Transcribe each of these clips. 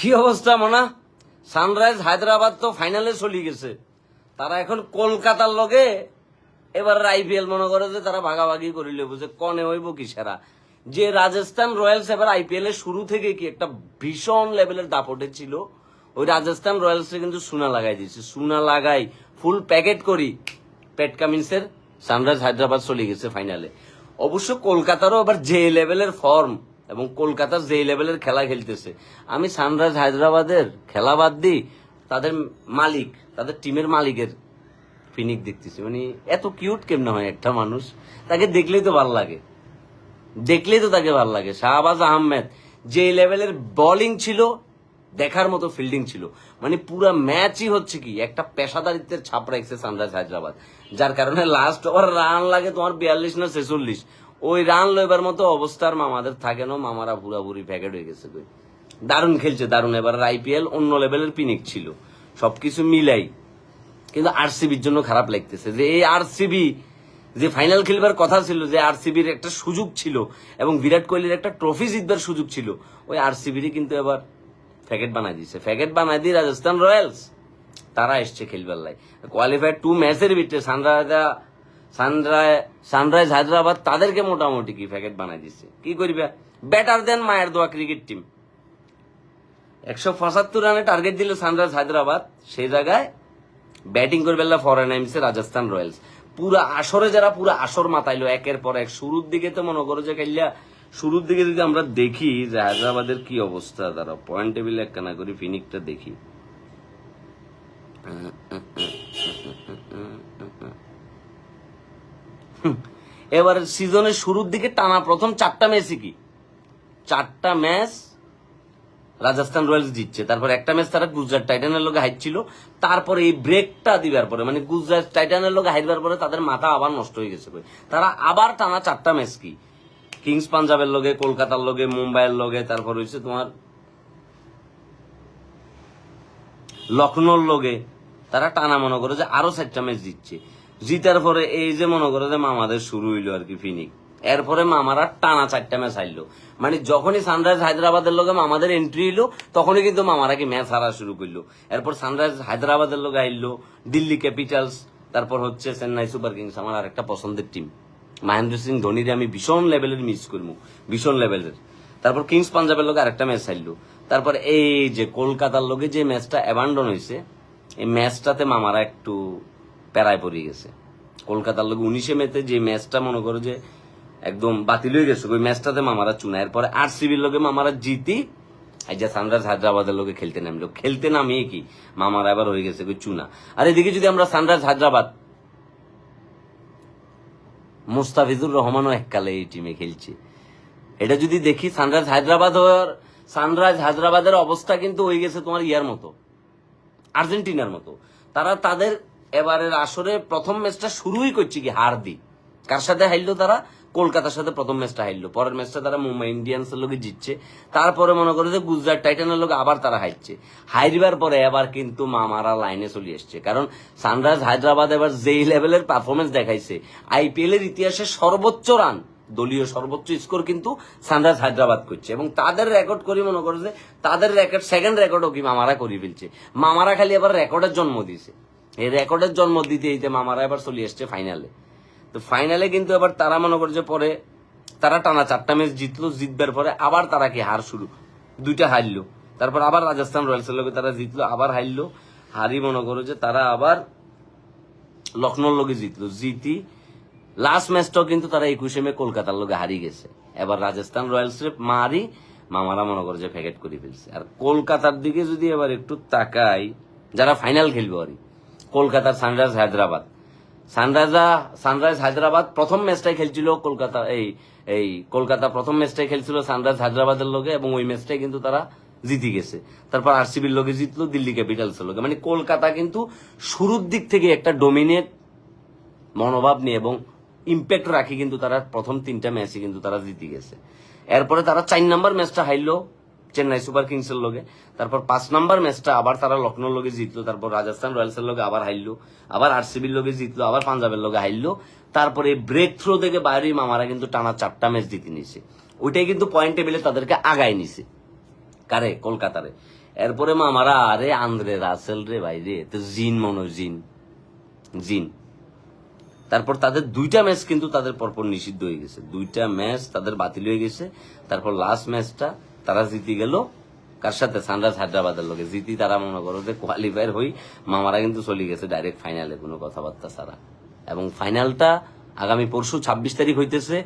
কি অবস্থা মনা? সানরাইজ হায়দ্রাবাদ তো ফাইনালে চলে গেছে, তারা এখন কলকাতার লগে এবার আইপিএল মনে করে যে তারা ভাগাভাগি করিল, বুঝে কনে হইব কি সেরা। যে রাজস্থান রয়্যালস এবার আইপিএল এর শুরু থেকে কি একটা ভীষণ লেভেলের দাপটে ছিল, ওই রাজস্থান রয়্যালস কিন্তু সুনা লাগাই দিয়েছে। সুনা লাগাই ফুল প্যাকেট করি প্যাট কামিন্সের সানরাইজ হায়দ্রাবাদ চলে গেছে ফাইনালে। অবশ্য কলকাতারও আবার যে লেভেলের ফর্ম এবং কলকাতার যে লেভেলের খেলা খেলতেছে, আমি সানরাইজ হায়দ্রাবাদের খেলা বাদ দিই, তাদের মালিক, তাদের টিমের মালিকের ফিনিক দেখতেছি। মানে এত কিউট কেমনে হয় একটা মানুষ, তাকে দেখলেই তো ভাল লাগে, দেখলেই তো তাকে ভাল লাগে। শাহবাজ আহমেদ যে লেভেলের বোলিং ছিল, দেখার মতো ফিল্ডিং ছিল। মানে পুরো ম্যাচই হচ্ছে কি একটা পেশাদারিত্বের ছাপ রাখছে সানরাইজ হায়দ্রাবাদ, যার কারণে লাস্ট ওভার রান লাগে তোমার 42 না 46। ওই রান লইবার মতো অবস্থার মামাদের থাকে না, মামারা পুরাপুরি প্যাকেট হয়ে গেছে। দারুণ খেলছে, দারুণ। এবার আইপিএল অন্য লেভেলের পিনিক ছিল সবকিছু মিলাই, কিন্তু আরসিবির জন্য খারাপ লাগতেছে যে এই আরসিবি যে ফাইনাল খেলবার কথা ছিল, যে আরসিবির একটা সুযোগ ছিল এবং বিরাট কোহলির একটা ট্রফি জিতবার সুযোগ ছিল, ওই আরসিবিরই কিন্তু এবার প্যাকেট বানাই দিছে। প্যাকেট বানাই দিয়ে রাজস্থান রয়্যালস তারা এসছে খেলবার লাই কোয়ালিফায়ার 2 ম্যাচের ভিতরে সানরাইজ হায়দ্রাবাদ তাদেরকে মোটামুটি কি প্যাকেট বানাই দিছে। কি করবে, বেটার দেন মায়ের দোয়া ক্রিকেট টিম। 175 রানে টার্গেট দিল সানরাইজ হায়দ্রাবাদ, সেই জায়গায় ব্যাটিং করবে ফরেন নামছে রাজস্থান রয়্যালস। পুরা আসরে যারা পুরা আসর মাতাইলো একের পর এক। শুরুর দিকে তো মনে করো যে কাইলা শুরুর দিকে যদি আমরা দেখি যে হায়দ্রাবাদের কি অবস্থা, তারা পয়েন্ট টেবিল একখানা করি ফিনিকটা দেখি। এবার সিজনের শুরুর দিকে টানা প্রথম 4টা ম্যাচই কি 4টা ম্যাচ রাজস্থান রয়্যালস জিতছে। তারপর একটা ম্যাচ তারা গুজরাট টাইটানের লোকে হাইছিল। তারপরে এই ব্রেকটা দিবার পরে, মানে গুজরাট টাইটানের লোকে হাইবার পরে তাদের মাথা আবার নষ্ট হয়ে গেছে। তারা আবার টানা 4টা ম্যাচ কি কিংস পাঞ্জাবের লোকে, কলকাতার লোকে, মুম্বাইয়ের লোকে, তারপর হয়েছে তোমার লখনৌর লোকে, তারা টানা মনে করে যে আরো 4টা ম্যাচ জিতছে। জিতার পরে এই যে মনে করে যে মামাদের শুরু হইলো আর কি ফিনিক। এরপরে মামারা টানা 4টা ম্যাচ হারলো। মানে যখনই সানরাইজ হায়দ্রাবাদের লোকে মামাদের এন্ট্রি এলো, তখনই কিন্তু মামারা কি ম্যাচ হারা শুরু করলো। এরপর সানরাইজ হায়দ্রাবাদের লোকে হারলো দিল্লি ক্যাপিটালস, তারপর হচ্ছে চেন্নাই সুপার কিংস, আমার আর একটা পছন্দের টিম। মহেন্দ্র সিং ধোনির আমি ভীষণ লেভেলের মিস করবো, ভীষণ লেভেলের। তারপর কিংস পাঞ্জাবের লোকে আরেকটা ম্যাচ হারলো। তারপর এই যে কলকাতার লোকে যে ম্যাচটা অ্যাবান্ডন হয়েছে, এই ম্যাচটাতে মামারা একটু প্যারায় পড়ে গেছে। কলকাতার লোক 19 মেতে যে ম্যাচটা মনে করো যে একদম বাতিল হয়ে গেছে, ওই ম্যাচটাতে মামারা চুনা। এরপরে আরসিবির লোকে মামারা জিতি, এই যে সানরাইজ হায়দ্রাবাদের লোকে খেলতে নামলো। খেলতে নামিয়ে কি মামারা এবার হয়ে গেছে ওই চুনা। আর এদিকে যদি আমরা সানরাইজ হায়দ্রাবাদ, মুস্তাফিজুর রহমানও এককালে এই টিমে খেলছে, এটা যদি দেখি সানরাইজ হায়দ্রাবাদের অবস্থা কিন্তু হয়ে গেছে তোমার ইয়ার মতো, আর্জেন্টিনার মতো। তারা তাদের এবারের আসরে প্রথম ম্যাচটা শুরুই করছে কি হার দি। কার সাথে হারলো তারা? কলকাতার সাথে প্রথম ম্যাচটা হারলো। পরের ম্যাচটা তারা মুম্বাই ইন্ডিয়ান্সের লোকে জিতছে। তারপরে মনে করে যে গুজরাট টাইটানের লোক আবার তারা হারছে। হারবার পরে এবার কিন্তু মামারা লাইনে চলে এসছে, কারণ সানরাইজ হায়দ্রাবাদ এবার যেই লেভেলের পারফরমেন্স দেখাইছে, আইপিএল এর ইতিহাসে সর্বোচ্চ রান, দলীয় সর্বোচ্চ স্কোর কিন্তু সানরাইজ হায়দ্রাবাদ করছে। এবং তাদের রেকর্ড করি মনে করে যে তাদের রেকর্ড সেকেন্ড রেকর্ডও কি মামারা করে ফেলছে। মামারা খালি এবার রেকর্ডের জন্ম দিয়েছে। এই রেকর্ডের জন্ম দিতে দিতে মামারা এবার চলে এসছে ফাইনালে। তো ফাইনালে কিন্তু এবার তারা মনে করে যে পরে তারা টানা 4টা ম্যাচ জিতলো। জিতবার পরে আবার তারা কি হার শুরু, 2টা হারলো। তারপর আবার রাজস্থান রয়্যালসের লোকে তারা জিতলো, আবার হারলো। হারি মনে করো যে তারা আবার লখনৌর লোকে জিতলো। জিতি লাস্ট ম্যাচটাও কিন্তু তারা 21 মে কলকাতার লোকে হারিয়ে গেছে। এবার রাজস্থান রয়্যালস মারি মামারা মনে করে যে প্যাকেট করে ফেলছে। আর কলকাতার দিকে যদি এবার একটু তাকাই, যারা ফাইনাল খেলবে আর কলকাতার সানরাইজ হায়দ্রাবাদ। সানরাইজ হায়দ্রাবাদ প্রথম ম্যাচটাই খেলছিল কলকাতা প্রথম ম্যাচটাই খেলছিল সানরাইজ হায়দ্রাবাদের লোকে, এবং ওই ম্যাচটাই কিন্তু তারা জিতে গেছে। তারপর আরসিবির লোকে জিতলো, দিল্লি ক্যাপিটালসের লোকে। মানে কলকাতা কিন্তু শুরুর দিক থেকে একটা ডোমিনেট মনোভাব নিয়ে এবং ইম্প্যাক্ট রাখি কিন্তু তারা প্রথম 3টা ম্যাচই কিন্তু তারা জিতে গেছে। এরপরে তারা 4 নম্বর ম্যাচটা হারলো চেন্নাই সুপার কিংসের লোকে। তারপর 5 নম্বর ম্যাচটা আবার তারা লখনৌর লোকে জিতলো। তারপর রাজস্থান রয়্যালসের লোকে আবার হারলো, আবার আরসিবির লোকে জিতলো, আবার পাঞ্জাবের লোকে হারলো। তারপরে ব্রেক থ্রো থেকে বাইরে মামারা কিন্তু টানা 4টা ম্যাচ জিতে নিছে। ওইটাই কিন্তু পয়েন্ট টেবিলে তাদেরকে আগায় নিছে। কারে? কলকাতারে। এরপরে মামারা আরে আন্দ্রে রাসেল রে ভাই রে, তো জিন মনো জিন। তারপর তাদের 2টা ম্যাচ কিন্তু তাদের পরপর নিষিদ্ধ হয়ে গেছে, 2টা ম্যাচ তাদের বাতিল হয়ে গেছে। তারপর লাস্ট ম্যাচটা তারা জিতে গেল কার সাথে? সানরাইজ হায়দ্রাবাদের লোকে জিতি তারা মনে করো যে কোয়ালিফায়ার হই, মামারা কিন্তু চলে গেছে ডাইরেক্ট ফাইনালে কোনো কথাবার্তা ছাড়া। এবং ফাইনালটা আগামী পরশু 26 তারিখ হইতেছে,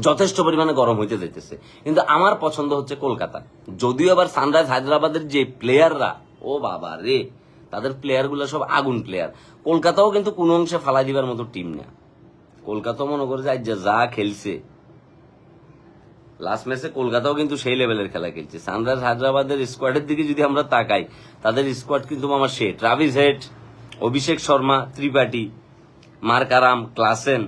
যথেষ্ট পরিমাণে গরম হইতে যাইতেছে। কিন্তু আমার পছন্দ হচ্ছে কলকাতা, যদিও আবার সানরাইজ হায়দ্রাবাদের যে প্লেয়াররা, ও বাবা রে, তাদের প্লেয়ার গুলো সব আগুন প্লেয়ার। কলকাতাও কিন্তু কোন অংশে ফালাই দিবার মতো টিম না। কলকাতাও মনে করে যে যা খেলছে লাস্ট ম্যাচে, কলকাতাও কিন্তু সেই লেভেলের খেলা খেলছে। সানরাইজ হায়দ্রাবাদের স্কোয়াডের দিকে যদি আমরা তাকাই, তাদের স্কোয়াড কিন্তু আমার Travis head, Abhishek Sharma, Tripathi, Markram, Klaasen,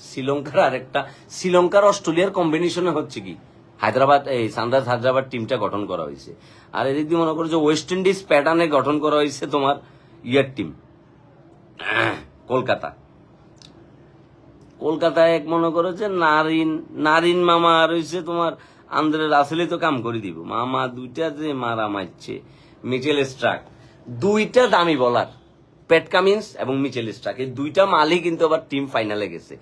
শ্রীলঙ্কার আরেকটা, শ্রীলঙ্কার অস্ট্রেলিয়ার কম্বিনেশনে হচ্ছে কি হায়দ্রাবাদ এই সানরাইজ হায়দ্রাবাদ টিমটা গঠন করা হয়েছে। আর এদিক দিয়ে মনে করো যে ওয়েস্ট ইন্ডিজ প্যাটার্নে গঠন করা হয়েছে তোমার টিম কলকাতা। কলকাতায় এক মনে করো যে নারিন মামা আর হয়েছে তোমার আন্দ্রে রাসেলই তো কাম করে দিব। মামা 2টা যে মারা মারছে, মিচেল স্ট্রাক, 2টা দামি বলার, প্যাট কামিন্স এবং মিচেল স্ট্রাক, এই 2টা মালই কিন্তু আবার টিম ফাইনালে গেছে।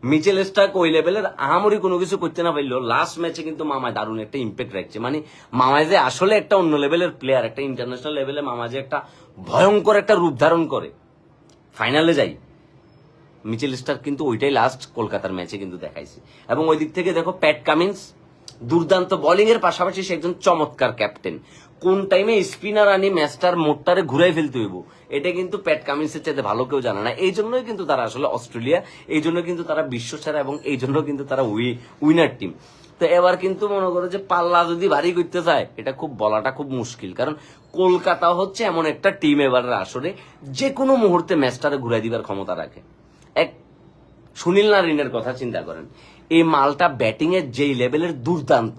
মিচেল স্ট্রাক ওই লেভেলের আহামরি কোনো কিছু করতে না পারলেও লাস্ট ম্যাচে কিন্তু মামায় দারুণ একটা ইম্প্যাক্ট রাখছে। মানে মামায় যে আসলে একটা অন্য লেভেলের প্লেয়ার, একটা ইন্টারন্যাশনাল লেভেলে মামা যে একটা ভয়ঙ্কর একটা রূপ ধারণ করে ফাইনালে যাই, মিচেল স্টার্ক কিন্তু ওইটাই লাস্ট কলকাতার ম্যাচে কিন্তু দেখাইছে। এবং ওই দিক থেকে দেখো প্যাট কামিন্স দুর্দান্ত বোলিং এর পাশাপাশি সে একজন চমৎকার ক্যাপ্টেন। কোন টাইমে স্পিনার আনি ম্যাচটার মোটটারে ঘুরাই ফেলতে হইব, এটা কিন্তু প্যাট কামিন্সের চাইতে ভালো কেউ জানে না। এই জন্যই কিন্তু তারা আসলে অস্ট্রেলিয়া, এই জন্য কিন্তু তারা বিশ্বসেরা এবং এই জন্য কিন্তু তারা উইনার টিম। তো এবার কিন্তু মনে করো যে পাল্লা যদি ভারী করতে চায়, এটা খুব বলাটা খুব মুশকিল, কারণ কলকাতা হচ্ছে এমন একটা টিম এবারের আসরে যে কোনো মুহূর্তে ম্যাচটারে ঘুরাই দিবার ক্ষমতা রাখে। এক সুনীল নারিনের কথা চিন্তা করেন, এই মালটা ব্যাটিং এর যেই লেভেলের দুর্দান্ত,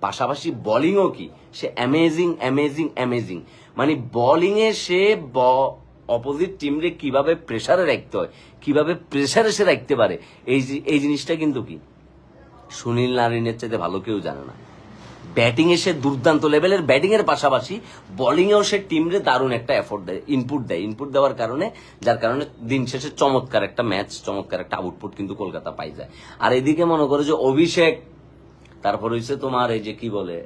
পাশাপাশি বোলিংও কি সে অ্যামেজিং। মানে বোলিং এ সে অপোজিট টিমরে কিভাবে প্রেসারে রাখতে হয়, কিভাবে প্রেসারে সে রাখতে পারে, এই জিনিসটা কিন্তু কি সুনীল নারিনের চাইতে ভালো কেউ জানে না। ব্যাটিং এ সে দুর্দান্ত লেভেলের, ব্যাটিং এর পাশাপাশি বোলিং এও সে টিমরে দারুণ একটা এফোর্ট দেয়, ইনপুট দেওয়ার কারণে, যার কারণে দিন শেষে চমৎকার একটা ম্যাচ, চমৎকার একটা আউটপুট কিন্তু কলকাতা পাই যায়। আর এদিকে মনে করো যে অভিষেক, তারপর হচ্ছে তোমার এই যে কি বলে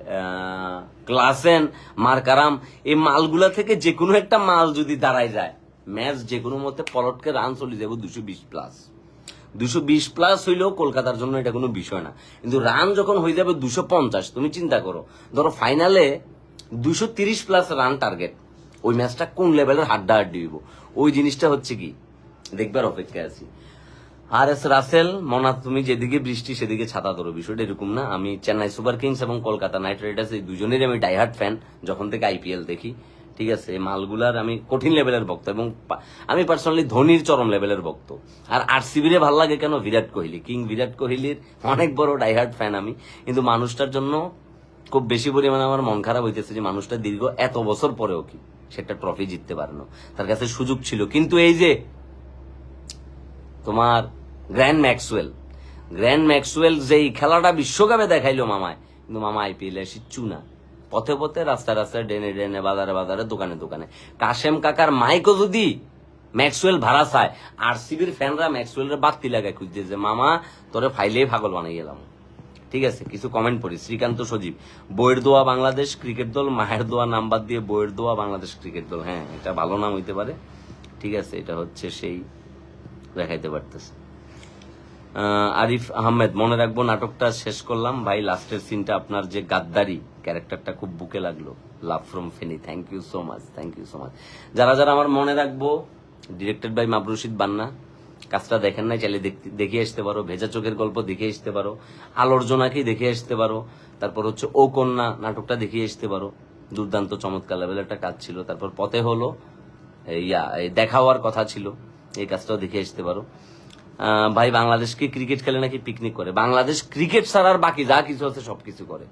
ক্লাসেন, মার্কারাম, এই মালগুলা থেকে যে কোনো একটা মাল যদি দাঁড়ায় যায়, ম্যাচ যে কোনো মতে পলটকে রান চলে যাবে 220 প্লাস হইলেও কলকাতার জন্য এটা কোনো বিষয় না। কিন্তু রান যখন হয়ে যাবে 250, তুমি চিন্তা করো, ধরো ফাইনালে 230 প্লাস রান টার্গেট, ওই ম্যাচটা কোন লেভেলের হাড্ডাহাড্ডি হইব, ওই জিনিসটা হচ্ছে কি দেখবার অপেক্ষায় আছি। আর এস রাসেল, মনা তুমি যেদিকে বৃষ্টি সেদিকে ছাতা ধরো, বিষয়টা এরকম না। আমি চেন্নাই সুপার কিংস এবং কলকাতা নাইট রাইডার্স এই দুজনেরই আমি ডাইহার্ট ফ্যান, যখন থেকে আইপিএল দেখি। ঠিক আছে, এই মালগুলার আমি কঠিন লেভেলের ভক্ত, এবং আমি পার্সোনালি ধোনির চরম লেভেলের ভক্ত। আর আরসিবি রে ভাল লাগে কেন? বিরাট কোহলি, বিরাট কোহলির অনেক বড় ডাইহার্ট ফ্যান আমি। কিন্তু মানুষটার জন্য খুব বেশি পরিমাণে আমার মন খারাপ হইতেছে যে মানুষটা দীর্ঘ এত বছর পরেও কি সেটা ট্রফি জিততে পারেন, তার কাছে সুযোগ ছিল। কিন্তু এই যে তোমার গ্র্যান্ড ম্যাক্সওয়েল যেই খেলাটা বিশ্বকাপে দেখাইলো মামায়, কিন্তু মামা আইপিএল এ শিচ্ছু না। পথে রাস্তায় ডেনে বাজারে দোকানে কাশেম কাকার মাইকও যদি ম্যাক্সওয়েল ভাড়া চায়, আরসিবির ফ্যানরা ম্যাক্সওয়েলের বাতি লাগায় খুঁজছে যে মামা তোরে ফাইলেই পাগল বানাই গেলাম। ঠিক আছে, কিছু কমেন্ট পড়ি। শ্রীকান্ত সজীব, বইয়ের দোয়া বাংলাদেশ ক্রিকেট দল, মায়ের দোয়া নাম্বার দিয়ে বইয়ের দোয়া বাংলাদেশ ক্রিকেট দল। হ্যাঁ, এটা ভালো নাম হইতে পারে। ঠিক আছে, এটা হচ্ছে সেই দেখাইতে পারতেছে। আরিফ আহমেদ, মনে রাখবো নাটকটা শেষ করলাম ভাই, লাস্টের সিনটা আপনার যে গাদ্দারি ক্যারেক্টারটা খুব বুকে লাগলো। Love from Feni, thank you so much. যারা আমার মনে রাখবো, ডিরেক্টেড বাই মাবরুশিদ বান্না, কাজটা দেখেন নাই চাইলে দেখে আসতে পারো। ভেজা চোখের গল্প দেখে আসতে পারো, আলোর জোনাকি দেখে আসতে পারো, তারপর হচ্ছে ও কন্যা নাটকটা দেখে আসতে পারো, দুর্দান্ত চমৎকার লেভেল একটা কাজ ছিল। তারপর পথে হলো দেখা হওয়ার কথা ছিল, এই কাজটাও দেখে আসতে পারো। ভাই বাংলাদেশকে ক্রিকেট খেলে নাকি পিকনিক করে, বাংলাদেশ ক্রিকেট ছাড়ার বাকি যা কিছু আছে সবকিছু করে।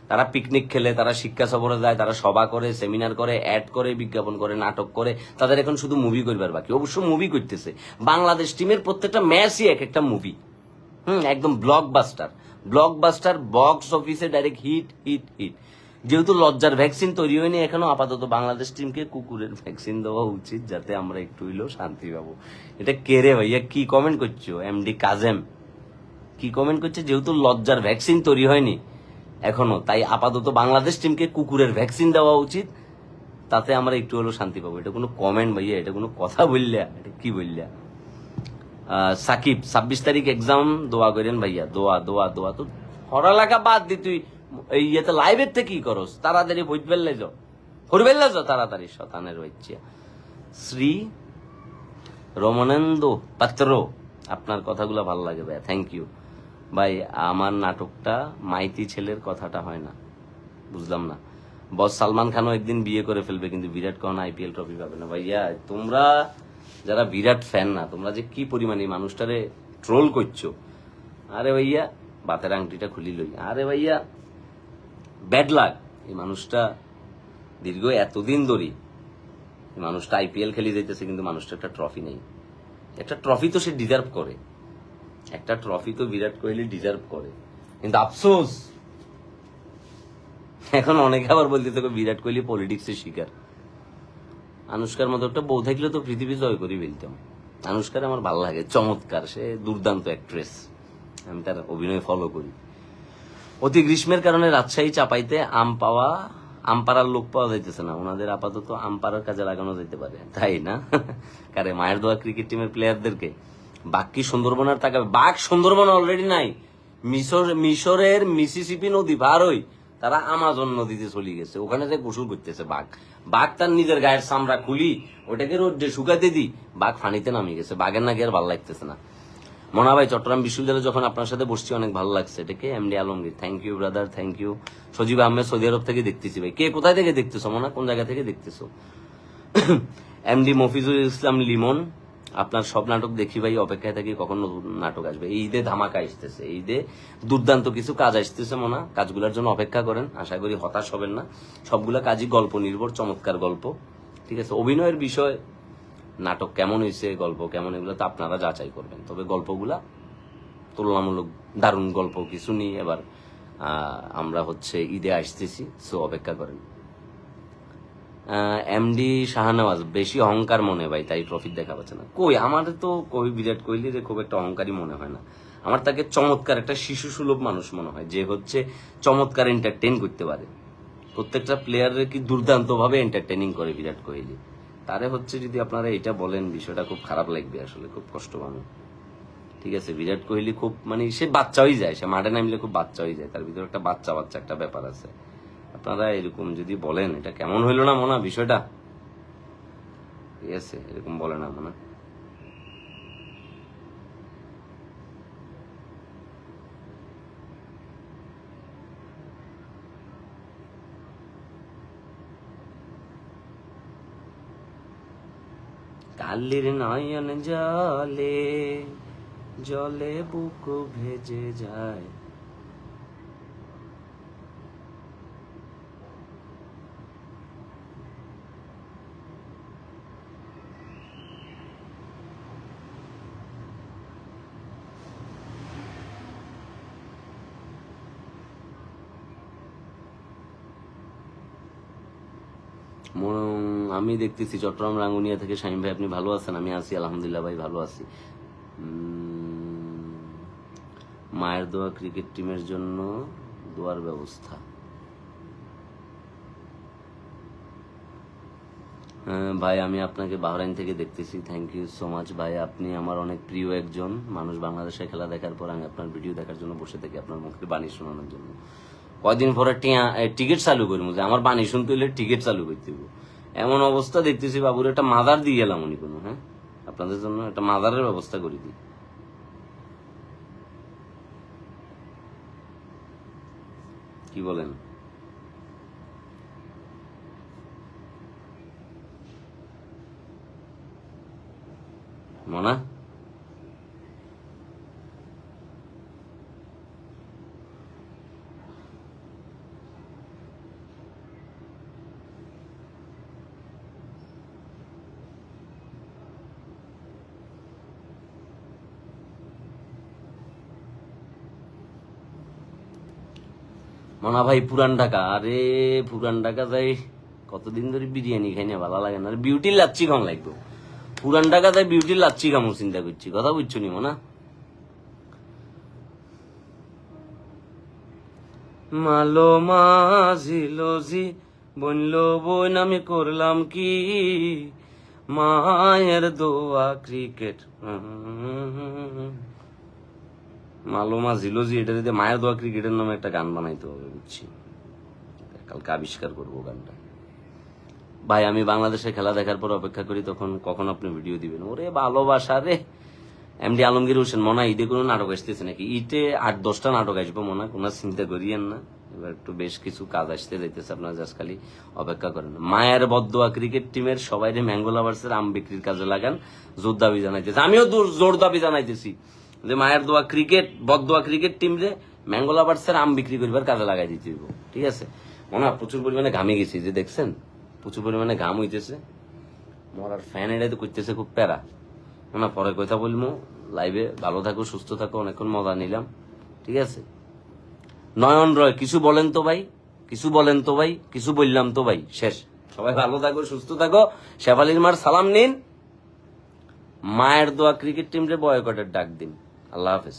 তারা পিকনিক খেলে, তারা শিক্ষা সফরে যায়, তারা সভা করে, সেমিনার করে, অ্যাড করে, বিজ্ঞাপন করে, নাটক করে। তাদের এখন শুধু মুভি করবার বাকি। অবশ্য মুভি করতেছে, বাংলাদেশ টিমের প্রত্যেকটা ম্যাচই এক একটা মুভি। একদম ব্লকবাস্টার, বক্স অফিসে ডাইরেক্ট হিট। যেহেতু লজ্জার ভ্যাকসিন তৈরি হয়নি এখনো, আপাতত বাংলাদেশ টিমকে কুকুরের ভ্যাকসিন দেওয়া উচিত, যাতে আমরা একটু হইলেও শান্তি পাবো। এটা কে রে ভাইয়া, কি কমেন্ট করছো? এমডি কাজেম কি কমেন্ট করছে? যেহেতু লজ্জার ভ্যাকসিন তৈরি হয়নি এখনো, তাই আপাতত বাংলাদেশ টিমকে কুকুরের ভ্যাকসিন দেওয়া উচিত, তাতে আমরা একটু হলেও শান্তি পাবো। এটা কোনো কমেন্ট ভাইয়া? এটা কোনো কথা বললা? এটা কি বললা? সাকিব 26 তারিখ এক্সাম, দোয়া করেন ভাইয়া, দোয়া দোয়া দোয়া। তো পড়ালেখা বাদ দি, তুই এই ইয়েতে লাইভের থেকে কি করস? তাড়াতাড়ি বই ফেললে যাও, হরবেল্লা যাও তাড়াতাড়ি, শতানের বাচ্চা। শ্রী রমনেন্দু পাত্র, আপনার কথাগুলো ভালো লাগে ভাইয়া, থ্যাংক ইউ ভাই। আমার নাটকটা মাইতি ছেলের কথাটা হয় না, বুঝলাম না। বস সালমান খানও একদিন বিয়ে করে ফেলবে, কিন্তু বিরাট কোহলি আইপিএল ট্রফি পাবে না। ভাইয়া তোমরা যারা বিরাট ফ্যান না, তোমরা যে কি পরিমাণে মানুষটারে ট্রোল করছো। আরে ভাইয়া বাতের আংটিটা খুলি লই। আরে ভাইয়া ব্যাড লাক, এই মানুষটা দীর্ঘ এতদিন ধরে এই মানুষটা আইপিএল খেলে যাইতেছে, কিন্তু মানুষটা একটা ট্রফি নেই। একটা ট্রফি তো সে ডিজার্ভ করে, একটা ট্রফি তো বিরাট কোহলি ডিজার্ভ করে, কিন্তু আফসোস এখন অনেকে আবার বলতে থাকে বিরাট কোহলি পলিটিক্সের শিকার। আনুষ্কার মতো একটা বউ থাকলে তো পৃথিবী জয় করে ফেলতাম। আনুষ্কার আমার ভালো লাগে, চমৎকার, সে দুর্দান্ত অ্যাক্ট্রেস, আমি তার অভিনয় ফলো করি। অতি গ্রীষ্মের কারণে রাজশাহী চাপাইতে আম পাড়ার লোক পাওয়া যাইতেছে না, ওনাদের আপাতত আম পাড়ার কাজে লাগানো যেতে পারে, তাই না? কারে মায়ের দোয়া ক্রিকেট টিমের প্লেয়ারদেরকে। বাঘ কি সুন্দরবন আর তাকাবে? বাঘ সুন্দরবন অলরেডি নাই, মিশরের মিসিসিপি নদী পার হই তারা আমাজন নদীতে চলে গেছে, ওখানে যে গোসল করতেছে বাঘ। বাঘ তার নিজের গায়ের চামড়া খুলি ওটাকে রোদ্রে শুকাতে দি, বাঘ ফানিতে নামে গেছে, বাঘের নাকি আর ভালো লাগতেছে না। মনা ভাই চট্টগ্রাম বিশ্ববিদ্যালয়ে যখন আপনার সাথে বসছি অনেক ভালো লাগছে। এটাকে MD Alamgir, thank you brother, thank you. Sajib Ahmed Saudi Arab থেকে দেখতেছি ভাই। কে কোথায় থেকে দেখতেছো মনা, কোন জায়গা থেকে দেখতেছো? এমডি মফিজুল ইসলাম লিমন, আপনার সব নাটক দেখি ভাই, অপেক্ষায় থাকি কখন নতুন নাটক আসবে। এই ঈদে ধামাকা আসতেছে, এই ঈদে দুর্দান্ত কিছু কাজ আসতেছে মনা, কাজগুলোর জন্য অপেক্ষা করেন, আশা করি হতাশ হবেন না। সবগুলা কাজই গল্প নির্ভর, চমৎকার গল্প, ঠিক আছে? অভিনয়ের বিষয়, নাটক কেমন হয়েছে, গল্প কেমন, এগুলো তো আপনারা যাচাই করবেন, তবে গল্পগুলা তুলনামূলক দারুণ গল্প কিছু নিয়ে এবার আমরা হচ্ছে ঈদে আসতেছি, সো অপেক্ষা করেন। এমডি শাহনওয়াজ, বেশি অহংকার মনে ভাই, তাই ট্রফি দেখা পাচ্ছে না। কই আমাদের তো কবি বিরাট কোহলি যে খুব একটা অহংকারী মনে হয় না, আমার তাকে চমৎকার একটা শিশু সুলভ মানুষ মনে হয়, যে হচ্ছে চমৎকার এন্টারটেইন করতে পারে। প্রত্যেকটা প্লেয়ারের কি দুর্দান্ত ভাবে এন্টারটেইনিং করে বিরাট কোহলি। তারে হচ্ছে যদি আপনারা এটা বলেন, বিষয়টা খুব খারাপ লাগবে, আসলে খুব কষ্ট পাবো, ঠিক আছে? বিরাট কোহলি খুব মানে সে বাচ্চা হয়ে যায়, সে মাঠে নামলে খুব বাচ্চা হয়ে যায়, তার ভিতরে একটা বাচ্চা বাচ্চা একটা ব্যাপার আছে। আপনারা এরকম যদি বলেন, এটা কেমন হইলো না মনে বিষয়টা, ঠিক আছে? এরকম বলে না মনে। কালির নয়ন জলে জলে বুক ভেজে যায়। আমি দেখতেছি চট্টগ্রাম রাঙ্গুনিয়া থেকে শামীম ভাই, আপনি ভালো আছেন? আমি আছি আলহামদুলিল্লাহ ভাই, ভালো আছি। মায়ের দোয়া ক্রিকেট টিমের জন্য দোয়ার ব্যবস্থা। ভাই আমি আপনাকে বাহরাইন থেকে দেখতেছি, থ্যাংক ইউ সো মাচ ভাই। আপনি আমার অনেক প্রিয় একজন মানুষ, বাংলাদেশে খেলা দেখার পর আমি আপনার ভিডিও দেখার জন্য বসে থাকি, আপনার মুখের বাণী শোনানোর জন্য। কয়দিন পরে টিকিট চালু করবো, যে আমার বাণী শুনতে হলে টিকিট চালু করতে হবে। এমন অবস্থা দেখতেছি, বাবুর একটা মাদার দিয়ে গেলাম উনি কোনো, হ্যাঁ আপনাদের জন্য একটা মাদারের ব্যবস্থা করে দিই, কি বলেন? মনা মনা ভাই পুরান ঢাকা, আরে পুরান ঢাকা যাই কতদিন ধরে বিরিয়ানি খাই না, ভালো লাগে না। বিউটির লাচ্ছি খাম লাগবে, পুরান ঢাকা যাই বিউটির লাচ্ছি খামো চিন্তা করছি, কথা বুঝছো নি মনা? মালো মাঝিলো জি বনলো বোন আমি করলাম কি, মায়ের দোয়া ক্রিকেট। মালো মাঝিলো জি, এটা যদি মায়ের দোয়া ক্রিকেটের নামে একটা গান বানাইতে হবে, বুঝছি, কালকে আবিষ্কার করবো গানটা। ভাই আমি বাংলাদেশে খেলা দেখার পর অপেক্ষা করি তখন কখন আপনি ভিডিও দিবেন। ওরে ভালোবাসা রে। এমডি আলমগীর হোসেন, মনে হয় ঈদে কোনো নাটক আসতেছে নাকি? ঈদে 8-10টা নাটক আসবো মনে হয়, কোনো চিন্তা করিয়েন না। এবার একটু বেশ কিছু কাজ আসতে যাইতেছে, আপনারা জাস্ট খালি অপেক্ষা করেন। মায়ের বদদোয়া ক্রিকেট টিমের সবাই ম্যাঙ্গো লাভার্সের আম বিক্রির কাজে লাগান, জোর দাবি জানাইতেছে। আমিও জোর দাবি জানাইতেছি যে মায়ের দোয়া ক্রিকেট বদদোয়া ক্রিকেট টিম রে ম্যাঙ্গো লাভার্সের আম বিক্রি করবার কাজে লাগাই দিতে হইব, ঠিক আছে? মনে হয় প্রচুর পরিমাণে ঘামে গেছি, যে দেখছেন প্রচুর পরিমাণে ঘাম হইতেছে। মরার ফ্যান এটাই তো করতেছে খুব প্যারা। না পরে কথা বলবো লাইভে। ভালো থাকো, সুস্থ থাকো, অনেকক্ষণ মজা নিলাম, ঠিক আছে? নয়ন রয়, কিছু বলেন তো ভাই, কিছু বলেন তো ভাই, কিছু বললাম তো ভাই, শেষ। সবাই ভালো থাকো, সুস্থ থাকো, শেফালির মার সালাম নিন, মায়ের দোয়া ক্রিকেট টিমরে বয়কটের ডাক দিন। আল্লাহ হাফেজ।